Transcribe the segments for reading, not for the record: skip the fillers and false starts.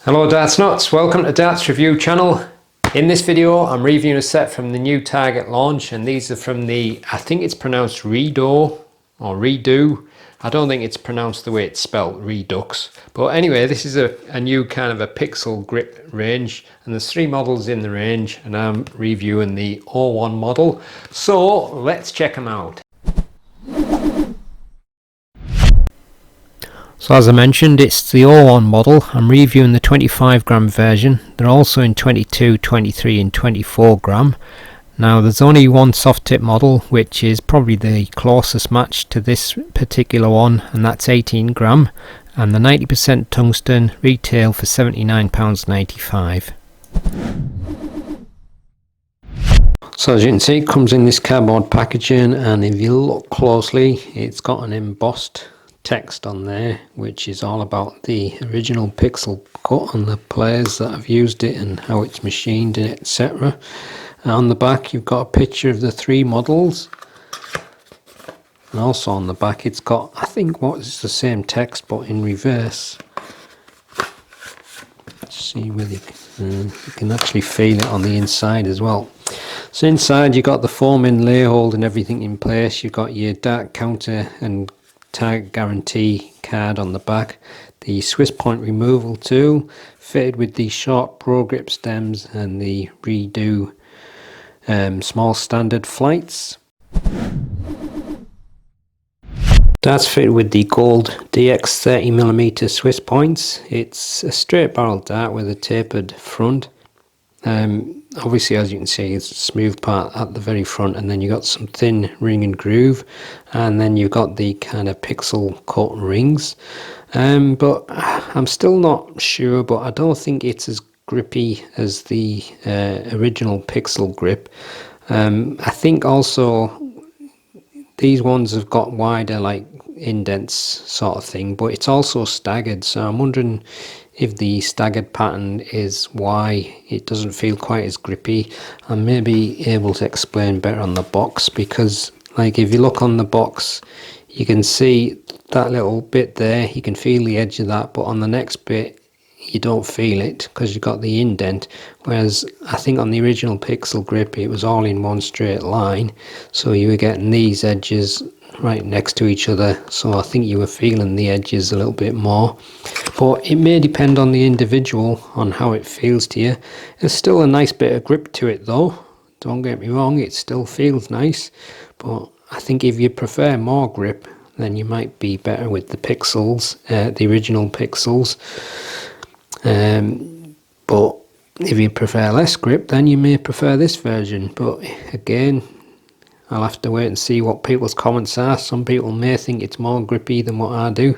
Hello Darts Nutz, welcome to Darts Review channel. In this video I'm reviewing a set from the new Target launch, and these are from the, I think it's pronounced Redo or Redo. I don't think it's pronounced the way it's spelled, Redux. But anyway, this is a new kind of a pixel grip range, and there's 3 models in the range, and I'm reviewing the 01 model. So let's check them out. So as I mentioned, it's the 01 model. I'm reviewing the 25 gram version. They're also in 22, 23 and 24 gram. Now there's only one soft tip model, which is probably the closest match to this particular one, and that's 18 gram. And the 90% tungsten retail for £79.95. So as you can see, it comes in this cardboard packaging, and if you look closely, it's got an embossed text on there which is all about the original pixel cut on the players that have used it and how it's machined and etc. On the back you've got a picture of the 3 models, and also on the back it's got, I think, what is the same text but in reverse. Let's see whether you can actually feel it on the inside as well. So inside you got the foam inlay holding everything in place. You've got your dart counter and target guarantee card on the back, the Swiss point removal tool fitted with the short pro grip stems and the Redo small standard flights. That's fitted with the gold DX 30mm Swiss points. It's a straight barrel dart with a tapered front. Obviously, as you can see, it's a smooth part at the very front, and then you got some thin ring and groove, and then you've got the kind of pixel cut rings. But I'm still not sure, but I don't think it's as grippy as the original pixel grip. I think also these ones have got wider, like indents sort of thing, but it's also staggered, so I'm wondering if the staggered pattern is why it doesn't feel quite as grippy. I may be able to explain better on the box, because like if you look on the box you can see that little bit there, you can feel the edge of that, but on the next bit you don't feel it because you've got the indent, whereas I think on the original pixel grip it was all in one straight line, so you were getting these edges right next to each other, so I think you were feeling the edges a little bit more. But it may depend on the individual on how it feels to you. There's still a nice bit of grip to it though, don't get me wrong, it still feels nice, but I think if you prefer more grip then you might be better with the pixels, the original pixels. But if you prefer less grip then you may prefer this version, but again I'll have to wait and see what people's comments are. Some people may think it's more grippy than what I do.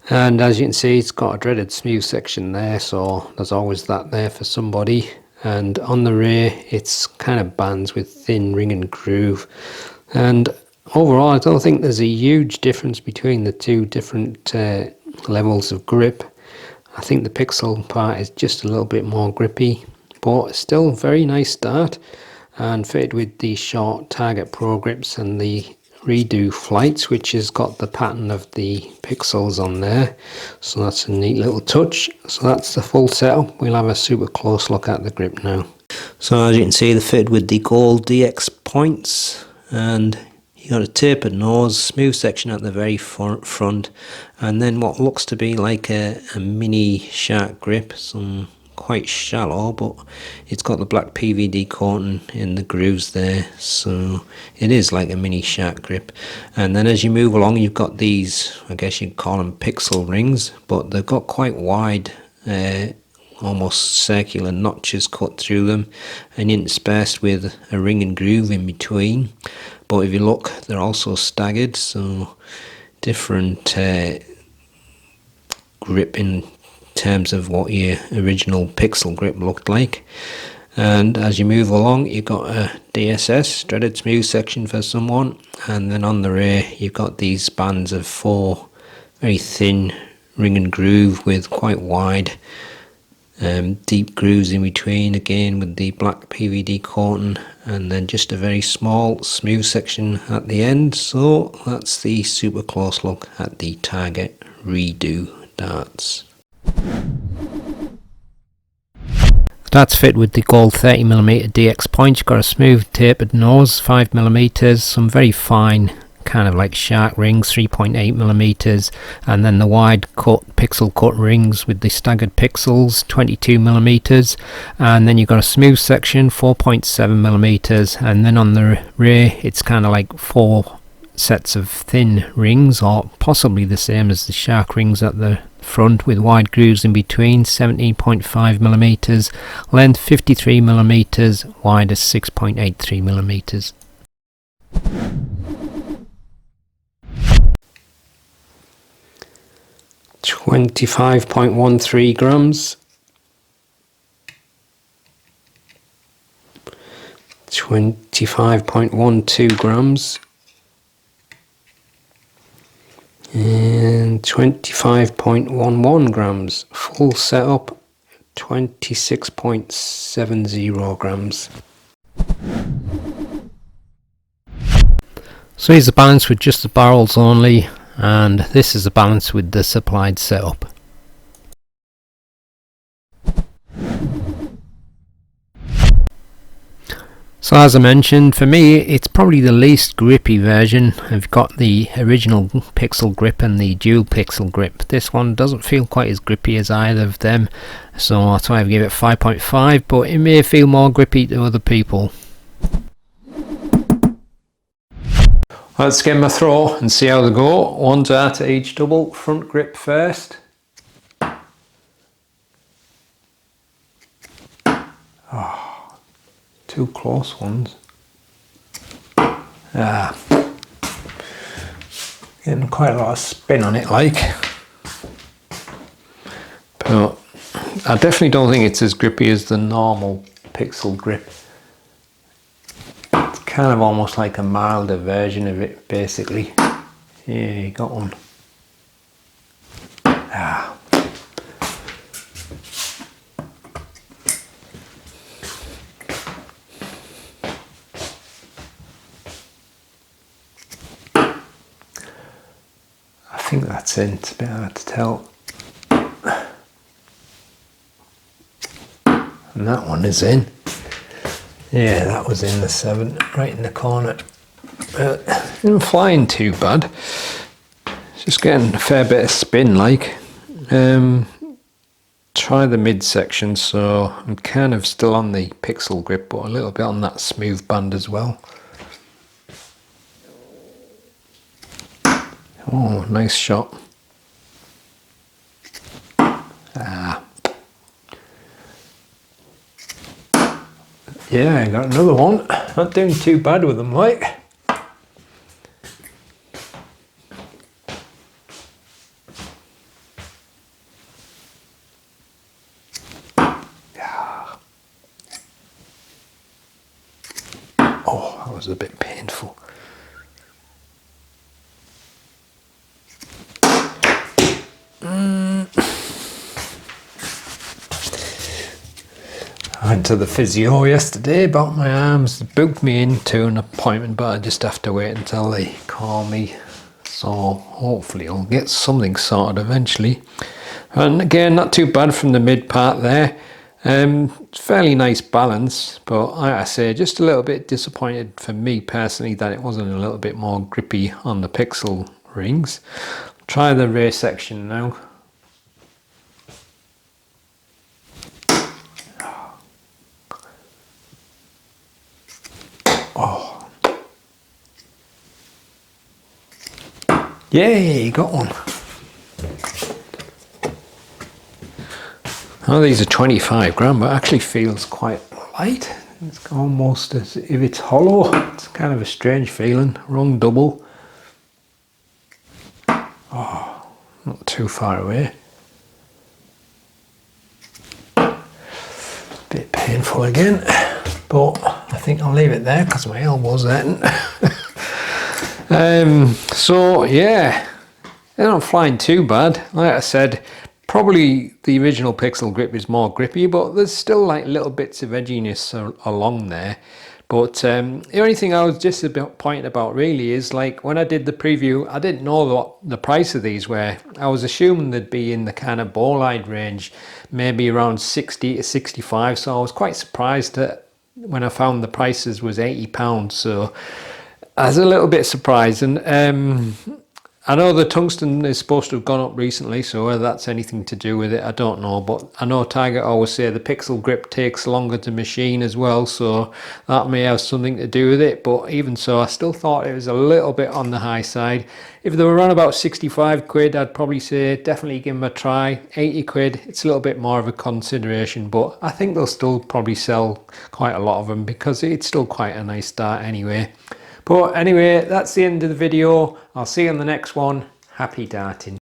And as you can see, it's got a dreaded smooth section there, so there's always that there for somebody. And on the rear it's kind of bands with thin ring and groove. And overall I don't think there's a huge difference between the 2 different levels of grip. I think the pixel part is just a little bit more grippy, but still very nice dart, and fitted with the short target pro grips and the Redo flights, which has got the pattern of the pixels on there, so that's a neat little touch. So that's the full setup. We'll have a super close look at the grip now. So as you can see, they're fitted with the gold DX points, and you got a tapered nose, smooth section at the very front, and then what looks to be like a mini shark grip, some quite shallow, but it's got the black PVD coating in the grooves there, so it is like a mini shark grip. And then as you move along you've got these, I guess you'd call them pixel rings, but they've got quite wide almost circular notches cut through them and interspersed with a ring and groove in between. But if you look, they're also staggered, so different grip in terms of what your original pixel grip looked like. And as you move along you've got a DSS, dreaded smooth section for someone, and then on the rear you've got these bands of 4 very thin ring and groove with quite wide deep grooves in between, again with the black PVD coating, and then just a very small smooth section at the end. So that's the super close look at the Target Redo darts. That's fit with the gold 30mm DX point. You've got a smooth tapered nose, 5mm, some very fine kind of like shark rings, 3.8mm, and then the wide cut pixel cut rings with the staggered pixels, 22mm, and then you've got a smooth section, 4.7mm, and then on the rear it's kind of like 4 sets of thin rings, or possibly the same as the shark rings at the front, with wide grooves in between, 17.5mm, length 53mm, wide is 6.83mm. 25.13 grams, 25.12 grams, and 25.11 grams. Full setup, 26.70 grams. So here's the balance with just the barrels only, and this is the balance with the supplied setup. So as I mentioned, for me it's probably the least grippy version. I've got the original pixel grip and the dual pixel grip. This one doesn't feel quite as grippy as either of them, so that's why I've given it 5.5, but it may feel more grippy to other people. Let's give them a throw and see how they go. 1 dart at each double. Front grip first. Oh, 2 close ones. Getting quite a lot of spin on it, like. But I definitely don't think it's as grippy as the normal pixel grip. Kind of almost like a milder version of it, basically. Yeah, you got one. Ah. I think that's in. It's a bit hard to tell. And that one is in. Yeah, that was in the 7, right in the corner. Isn't flying too bad. It's just getting a fair bit of spin, like. Try the midsection, so I'm kind of still on the pixel grip, but a little bit on that smooth band as well. Oh, nice shot. Yeah, I got another one. Not doing too bad with them, like. Yeah. Oh, that was a bit painful. I went to the physio yesterday about my arms. They booked me into an appointment, but I just have to wait until they call me. So hopefully I'll get something sorted eventually. And again, not too bad from the mid part there. Fairly nice balance, but like I say, just a little bit disappointed for me personally that it wasn't a little bit more grippy on the pixel rings. Try the rear section now. Oh, yay, got one. Oh, these are 25 gram, but it actually feels quite light. It's almost as if it's hollow. It's kind of a strange feeling. Wrong double. Oh, not too far away. Bit painful again, but I think I'll leave it there because my elbow's hurting. So yeah, they're not flying too bad. Like I said, probably the original pixel grip is more grippy, but there's still like little bits of edginess along there. But the only thing I was disappointed about really is, like, when I did the preview, I didn't know what the price of these were. I was assuming they'd be in the kind of bowline range, maybe around 60 to 65. So I was quite surprised that when I found the prices was £80. So I was a little bit surprised. And I know the tungsten is supposed to have gone up recently, so whether that's anything to do with it, I don't know. But I know Target always say the pixel grip takes longer to machine as well, so that may have something to do with it. But even so, I still thought it was a little bit on the high side. If they were around about 65 quid, I'd probably say definitely give them a try. 80 quid, it's a little bit more of a consideration, but I think they'll still probably sell quite a lot of them because it's still quite a nice dart anyway. But anyway, that's the end of the video. I'll see you on the next one. Happy darting.